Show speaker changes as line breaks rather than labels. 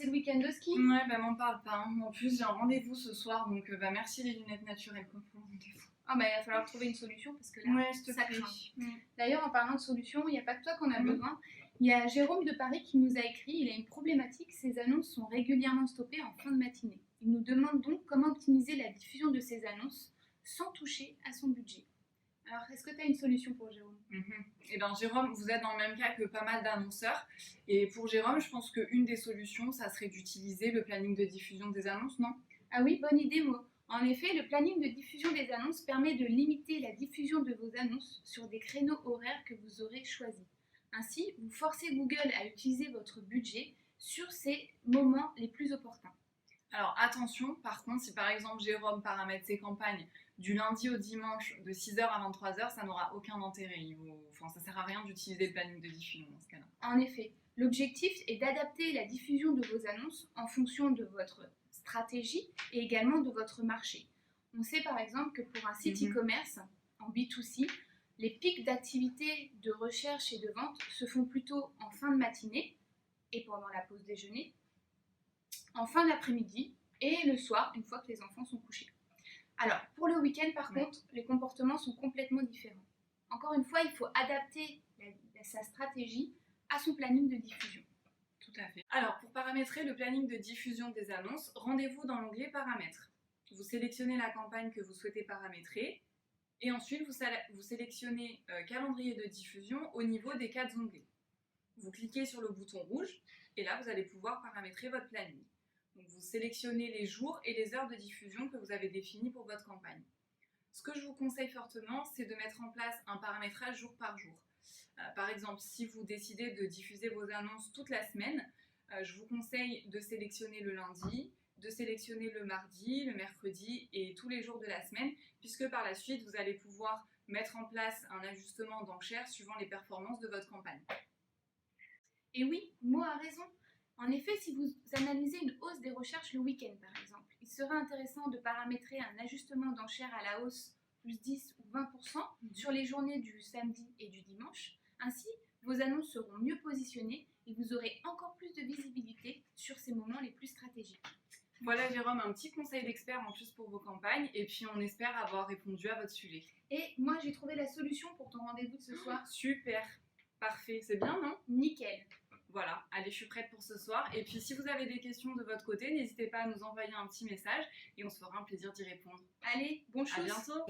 le week-end de ski.
Ouais, bah m'en parle pas. Hein. En plus, j'ai un rendez-vous ce soir, donc merci les lunettes naturelles quoi, pour le rendez-vous.
Ah bah il va falloir trouver une solution parce que là,
Ouais, s'il te
ça
plaît.
craint. D'ailleurs, en parlant de solution, il n'y a pas que toi qu'on a besoin. Il y a Jérôme de Paris qui nous a écrit, il a une problématique, ses annonces sont régulièrement stoppées en fin de matinée. Il nous demande donc comment optimiser la diffusion de ses annonces sans toucher à son budget. Alors, est-ce que tu as une solution pour Jérôme?
Eh bien, Jérôme, vous êtes dans le même cas que pas mal d'annonceurs. Et pour Jérôme, je pense qu'une des solutions, ça serait d'utiliser le planning de diffusion des annonces, non?
Ah oui, bonne idée, Mo. En effet, le planning de diffusion des annonces permet de limiter la diffusion de vos annonces sur des créneaux horaires que vous aurez choisis. Ainsi, vous forcez Google à utiliser votre budget sur ces moments les plus opportuns.
Alors attention, par contre, si par exemple Jérôme paramètre ses campagnes du lundi au dimanche de 6h à 23h, ça n'aura aucun intérêt. Enfin, ça ne sert à rien d'utiliser le planning de diffusion dans ce cas-là.
En effet, l'objectif est d'adapter la diffusion de vos annonces en fonction de votre stratégie et également de votre marché. On sait par exemple que pour un site e-commerce en B2C, les pics d'activité de recherche et de vente se font plutôt en fin de matinée et pendant la pause déjeuner, en fin d'après-midi et le soir une fois que les enfants sont couchés. Alors pour le week-end par contre, les comportements sont complètement différents. Encore une fois, il faut adapter sa stratégie à son planning de diffusion.
Tout à fait. Alors pour paramétrer le planning de diffusion des annonces, rendez-vous dans l'onglet paramètres. Vous sélectionnez la campagne que vous souhaitez paramétrer et ensuite vous sélectionnez calendrier de diffusion au niveau des 4 onglets. Vous cliquez sur le bouton rouge et là vous allez pouvoir paramétrer votre planning. Donc vous sélectionnez les jours et les heures de diffusion que vous avez définis pour votre campagne. Ce que je vous conseille fortement, c'est de mettre en place un paramétrage jour par jour. Par exemple, si vous décidez de diffuser vos annonces toute la semaine, je vous conseille de sélectionner le lundi, de sélectionner le mardi, le mercredi et tous les jours de la semaine, puisque par la suite, vous allez pouvoir mettre en place un ajustement d'enchères suivant les performances de votre campagne.
Et oui, Mo a raison. En effet, si vous analysez une hausse des recherches le week-end par exemple, il sera intéressant de paramétrer un ajustement d'enchères à la hausse plus 10 ou 20% sur les journées du samedi et du dimanche. Ainsi, vos annonces seront mieux positionnées et vous aurez encore plus de visibilité sur ces moments les plus stratégiques.
Voilà Jérôme, un petit conseil d'expert en plus pour vos campagnes et puis on espère avoir répondu à votre sujet.
Et moi j'ai trouvé la solution pour ton rendez-vous de ce soir.
Super, parfait, c'est bien non?
Nickel.
Voilà, allez, je suis prête pour ce soir. Et puis si vous avez des questions de votre côté, n'hésitez pas à nous envoyer un petit message et on se fera un plaisir d'y répondre.
Allez, bon
À bientôt.